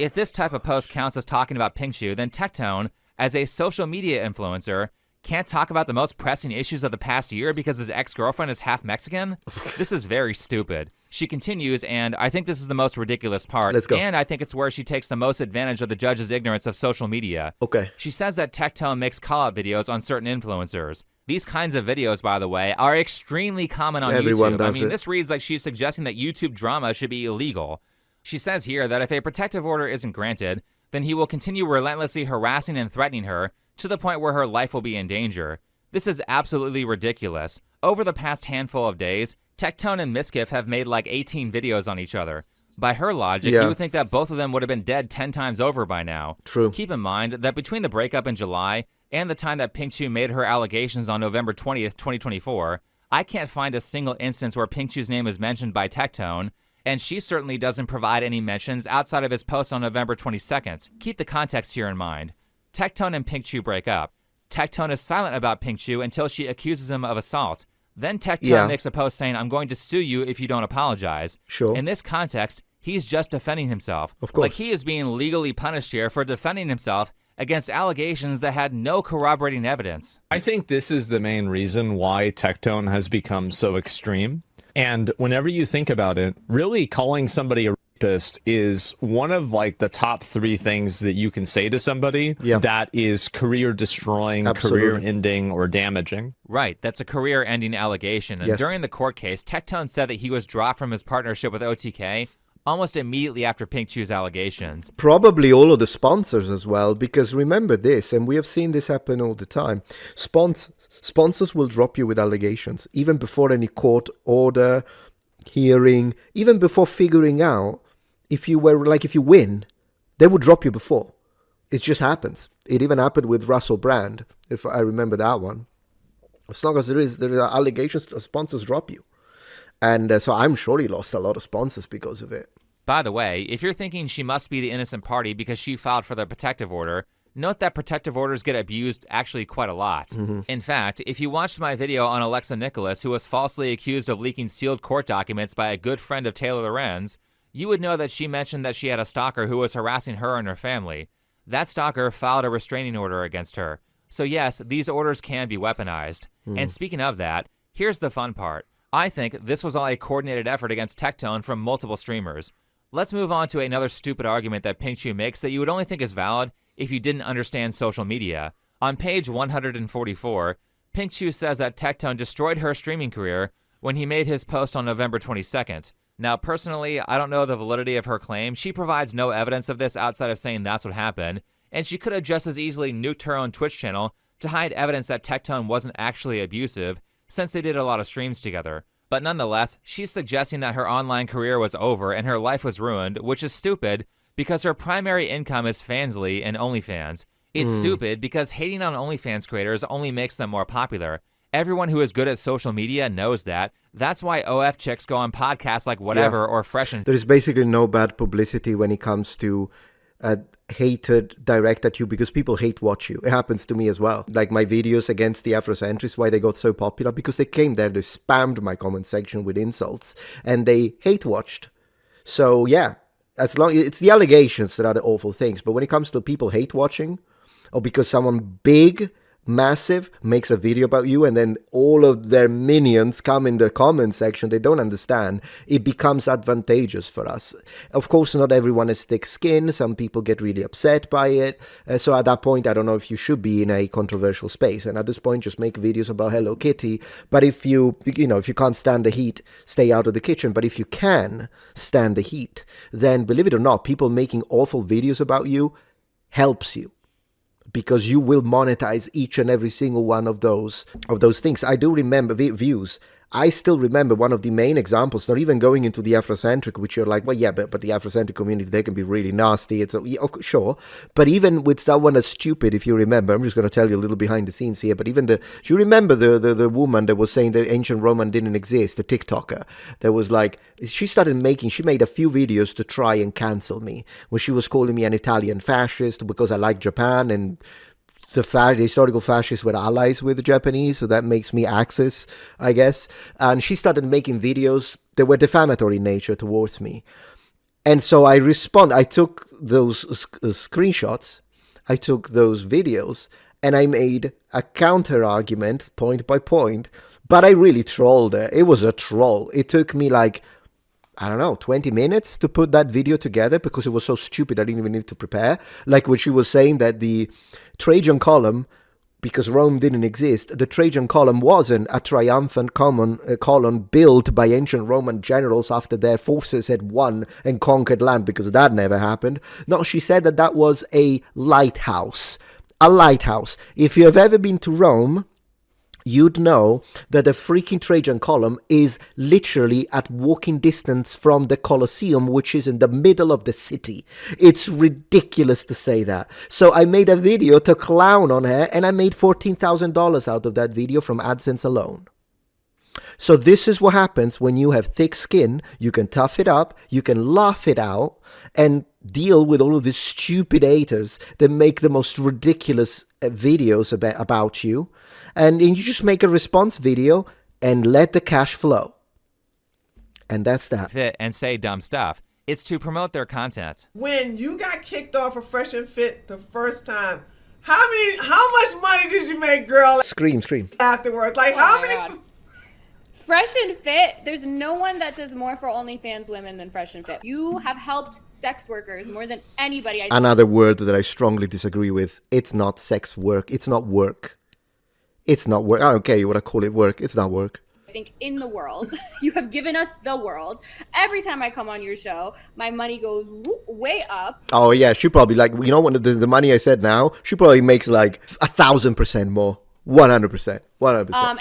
If this type of post counts as talking about Pink Shoe, then Tectone, as a social media influencer, can't talk about the most pressing issues of the past year because his ex-girlfriend is half Mexican? This is very stupid. She continues, and I think this is the most ridiculous part. Let's go. And I think it's where she takes the most advantage of the judge's ignorance of social media. Okay. She says that Tectone makes call-out videos on certain influencers. These kinds of videos, by the way, are extremely common on Everyone YouTube. does it. This reads like she's suggesting that YouTube drama should be illegal. She says here that if a protective order isn't granted, then he will continue relentlessly harassing and threatening her to the point where her life will be in danger. This is absolutely ridiculous. Over the past handful of days, Tectone and Miskiff have made like 18 videos on each other. By her logic, you would think that both of them would have been dead 10 times over by now. True. Keep in mind that between the breakup in July and the time that Pink Shoe made her allegations on November 20th, 2024, I can't find a single instance where Pink Shoe's name is mentioned by Tectone, and she certainly doesn't provide any mentions outside of his post on November 22nd. Keep the context here in mind. Tectone and Pink Shoe break up. Tectone is silent about Pink Shoe until she accuses him of assault. Then Tectone makes a post saying, I'm going to sue you if you don't apologize. Sure. In this context, he's just defending himself. Of course. Like he is being legally punished here for defending himself against allegations that had no corroborating evidence. I think this is the main reason why Tectone has become so extreme. And whenever you think about it, really calling somebody a rapist is one of like the top 3 things that you can say to somebody that is career destroying, career ending, or damaging. Right, that's a career ending allegation. And during the court case, Tectone said that he was dropped from his partnership with OTK almost immediately after Pink Shoe's allegations. Probably all of the sponsors as well, because remember this, and we have seen this happen all the time. Sponsors will drop you with allegations, even before any court order, hearing, even before figuring out if you win, they would drop you before. It just happens. It even happened with Russell Brand, if I remember that one. As long as there are allegations, sponsors drop you. And so I'm sure he lost a lot of sponsors because of it. By the way, if you're thinking she must be the innocent party because she filed for the protective order, Note that protective orders get abused actually quite a lot. In fact, if you watched my video on Alexa Nicholas, who was falsely accused of leaking sealed court documents by a good friend of Taylor Lorenz, you would know that she mentioned that she had a stalker who was harassing her and her family. That stalker filed a restraining order against her. So yes, these orders can be weaponized. And speaking of that, here's the fun part. I think this was all a coordinated effort against Tectone from multiple streamers. Let's move on to another stupid argument that Pink Chew makes that you would only think is valid if you didn't understand social media. On page 144, Pink Chew says that Tectone destroyed her streaming career when he made his post on November 22nd. Now, personally, I don't know the validity of her claim. She provides no evidence of this outside of saying that's what happened, and she could have just as easily nuked her own Twitch channel to hide evidence that Tectone wasn't actually abusive, since they did a lot of streams together. But nonetheless, she's suggesting that her online career was over and her life was ruined, which is stupid because her primary income is Fansly and OnlyFans. It's stupid because hating on OnlyFans creators only makes them more popular. Everyone who is good at social media knows that. That's why OF chicks go on podcasts like Whatever or Fresh and... There is basically no bad publicity when it comes to hated direct at you, because people hate watch you. It happens to me as well. Like my videos against the Afrocentrists, why they got so popular, because they came there, they spammed my comment section with insults, and they hate watched. So yeah, as long it's the allegations that are the awful things, but when it comes to people hate watching, or because someone big, massive makes a video about you and then all of their minions come in the comment section, they don't understand, it becomes advantageous for us. Of course, not everyone has thick skin. Some people get really upset by it. So at that point, I don't know if you should be in a controversial space. And at this point, just make videos about Hello Kitty. But if if you can't stand the heat, stay out of the kitchen. But if you can stand the heat, then believe it or not, people making awful videos about you helps you, because you will monetize each and every single one of those things. I do remember views. I still remember one of the main examples, not even going into the Afrocentric, which you're like, well, yeah, but the Afrocentric community, they can be really nasty. It's sure. But even with someone as stupid, if you remember, I'm just going to tell you a little behind the scenes here, but even do you remember the woman that was saying that ancient Roman didn't exist, the TikToker? That was like, she made a few videos to try and cancel me, when she was calling me an Italian fascist because I like Japan, and the historical fascists were allies with the Japanese, so that makes me Axis, I guess. And she started making videos that were defamatory in nature towards me. And so I took those screenshots, I took those videos, and I made a counter argument point by point, but I really trolled her. It was a troll. It took me like, I don't know, 20 minutes to put that video together because it was so stupid I didn't even need to prepare. Like when she was saying that the Trajan column, because Rome didn't exist, the Trajan column wasn't a triumphant column built by ancient Roman generals after their forces had won and conquered land, because that never happened. No, she said that was a lighthouse. A lighthouse. If you have ever been to Rome, you'd know that the freaking Trajan column is literally at walking distance from the Colosseum, which is in the middle of the city. It's ridiculous to say that. So I made a video to clown on her, and I made $14,000 out of that video from AdSense alone. So this is what happens when you have thick skin. You can tough it up, you can laugh it out, and deal with all of these stupid haters that make the most ridiculous videos about you. And you just make a response video and let the cash flow. And that's that. Fit and say dumb stuff. It's to promote their content. When you got kicked off of Fresh and Fit the first time, how much money did you make, girl? Scream. Afterwards. Like, how many... Fresh and Fit, there's no one that does more for OnlyFans women than Fresh and Fit. You have helped sex workers more than anybody. Another word that I strongly disagree with. It's not sex work. It's not work. It's not work. I don't care you want to call it work. It's not work. I think in the world, you have given us the world. Every time I come on your show, my money goes way up. Oh yeah, she probably like, you know, when the money I said now, she probably makes like 1,000% more. 100%.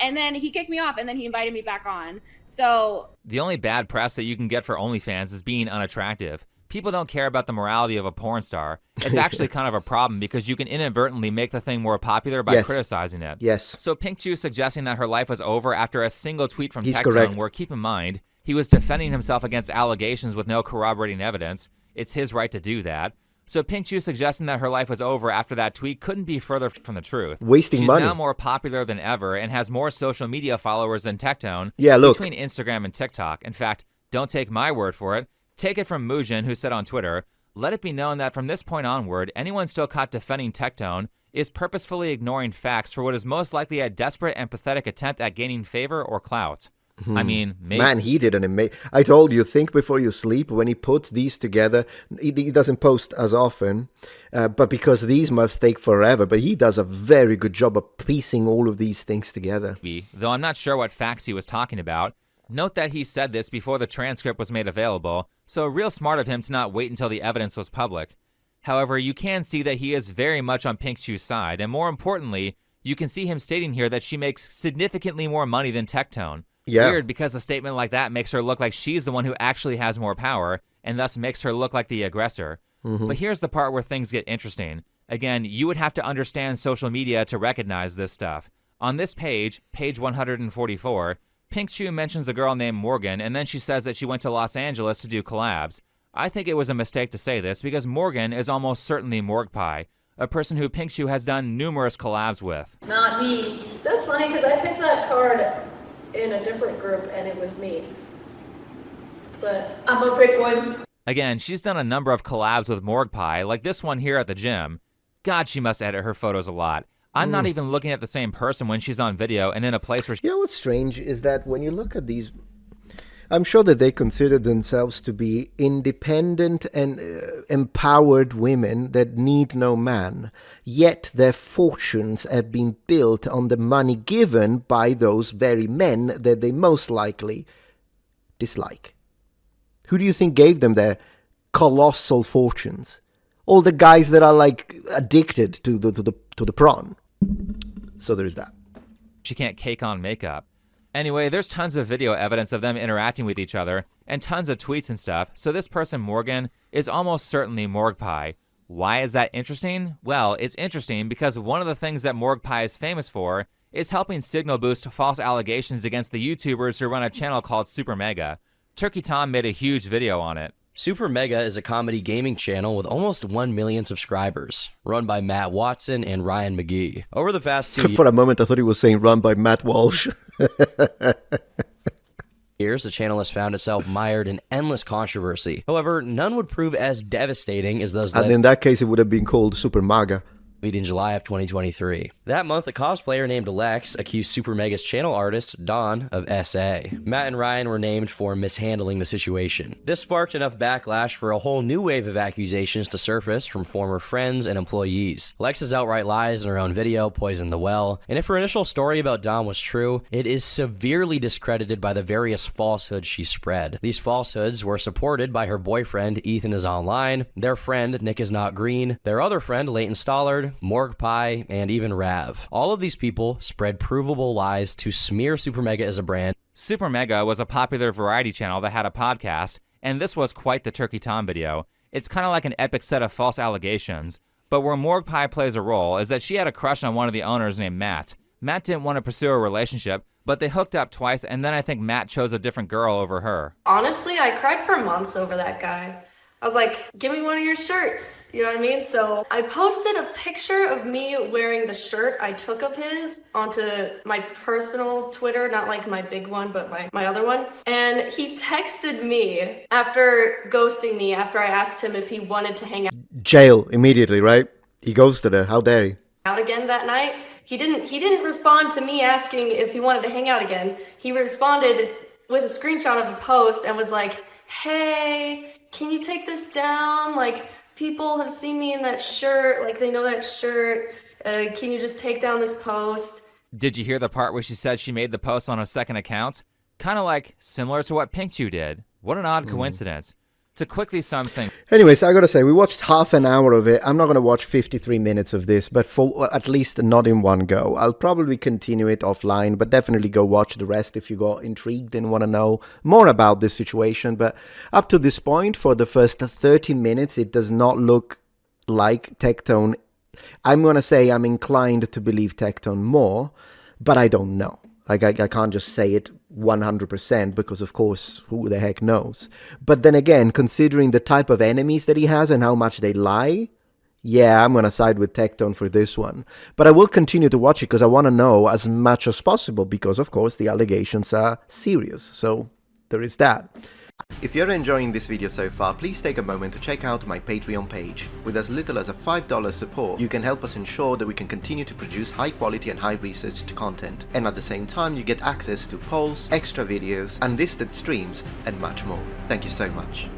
And then he kicked me off, and then he invited me back on. So the only bad press that you can get for OnlyFans is being unattractive. People don't care about the morality of a porn star. It's actually kind of a problem because you can inadvertently make the thing more popular by criticizing it. Yes. So Pink Chew suggesting that her life was over after a single tweet from Tectone, where, keep in mind, he was defending himself against allegations with no corroborating evidence. It's his right to do that. So Pink Chu suggesting that her life was over after that tweet couldn't be further from the truth. Wasting money. She's now more popular than ever and has more social media followers than Tectone between Instagram and TikTok. In fact, don't take my word for it. Take it from Mujin, who said on Twitter, "Let it be known that from this point onward, anyone still caught defending Tectone is purposefully ignoring facts for what is most likely a desperate and pathetic attempt at gaining favor or clout." I mean, maybe. Man, he did an amazing... I told you, think before you sleep. When he puts these together, he doesn't post as often, but because these must take forever. But he does a very good job of piecing all of these things together. Though I'm not sure what facts he was talking about. Note that he said this before the transcript was made available, so real smart of him to not wait until the evidence was public. However, you can see that he is very much on Pink Chu's side, and more importantly, you can see him stating here that she makes significantly more money than Tectone. Yeah. Weird, because a statement like that makes her look like she's the one who actually has more power, and thus makes her look like the aggressor. But here's the part where things get interesting. Again, you would have to understand social media to recognize this stuff. On this page, page 144, Pink Chu mentions a girl named Morgan, and then she says that she went to Los Angeles to do collabs. I think it was a mistake to say this, because Morgan is almost certainly Morg Pie, a person who Pink Chu has done numerous collabs with. Not me. That's funny, because I picked that card in a different group, and it was me. But I'm a big one. Again, she's done a number of collabs with Morg Pie, like this one here at the gym. God, she must edit her photos a lot. I'm not even looking at the same person when she's on video and in a place where You know what's strange is that when you look at these... I'm sure that they consider themselves to be independent and empowered women that need no man. Yet their fortunes have been built on the money given by those very men that they most likely dislike. Who do you think gave them their colossal fortunes? All the guys that are like addicted to the prawn. So there's that. she can't cake on makeup. Anyway, there's tons of video evidence of them interacting with each other, and tons of tweets and stuff, so this person, Morgan, is almost certainly Morg Pie. Why is that interesting? Well, it's interesting because one of the things that Morg Pie is famous for is helping signal boost false allegations against the YouTubers who run a channel called Super Mega. Turkey Tom made a huge video on it. Super Mega is a comedy gaming channel with almost 1 million subscribers, run by Matt Watson and Ryan McGee. Over the past 2 years... For a moment, I thought he was saying run by Matt Walsh. years, the channel has found itself mired in endless controversy. However, none would prove as devastating as those... And in that case, it would have been called Super Maga. In July of 2023. That month, a cosplayer named Lex accused Super Mega's channel artist, Don, of SA. Matt and Ryan were named for mishandling the situation. This sparked enough backlash for a whole new wave of accusations to surface from former friends and employees. Lex's outright lies in her own video poisoned the well, and if her initial story about Don was true, it is severely discredited by the various falsehoods she spread. These falsehoods were supported by her boyfriend, Ethan is online, their friend, Nick is not green, their other friend, Leighton Stollard, Morg Pie, and even Rav. All of these people spread provable lies to smear Super Mega as a brand. Super Mega was a popular variety channel that had a podcast, and this was quite the Turkey Tom video. It's kind of like an epic set of false allegations, but where Morg Pie plays a role is that she had a crush on one of the owners named Matt. Matt didn't want to pursue a relationship, but they hooked up twice, and then I think Matt chose a different girl over her. Honestly, I cried for months over that guy. I was like, give me one of your shirts, you know what I mean? So I posted a picture of me wearing the shirt I took of his onto my personal Twitter, not like my big one, but my other one. And he texted me after ghosting me, after I asked him if he wanted to hang Jail immediately, right? He ghosted her. How dare he? out again that night. He didn't respond to me asking if he wanted to hang out again. He responded with a screenshot of the post and was like, hey, can you take this down? Like, people have seen me in that shirt. Like, they know that shirt. Can you just take down this post? Did you hear the part where she said she made the post on a second account? Kind of like similar to what Pink Chu did. What an odd coincidence. To quickly sum things. Anyways, I gotta say, we watched half an hour of it. I'm not gonna watch 53 minutes of this, but for at least not in one go. I'll probably continue it offline, but definitely go watch the rest if you got intrigued and want to know more about this situation. But up to this point, for the first 30 minutes, it does not look like Tectone. I'm gonna say I'm inclined to believe Tectone more, but I don't know. Like, I can't just say it 100% because, of course, who the heck knows? But then again, considering the type of enemies that he has and how much they lie, yeah, I'm going to side with Tectone for this one. But I will continue to watch it because I want to know as much as possible because, of course, the allegations are serious. So there is that. If you're enjoying this video so far, please take a moment to check out my Patreon page. With as little as a $5 support, you can help us ensure that we can continue to produce high quality and high researched content. And at the same time, you get access to polls, extra videos, unlisted streams, and much more. Thank you so much.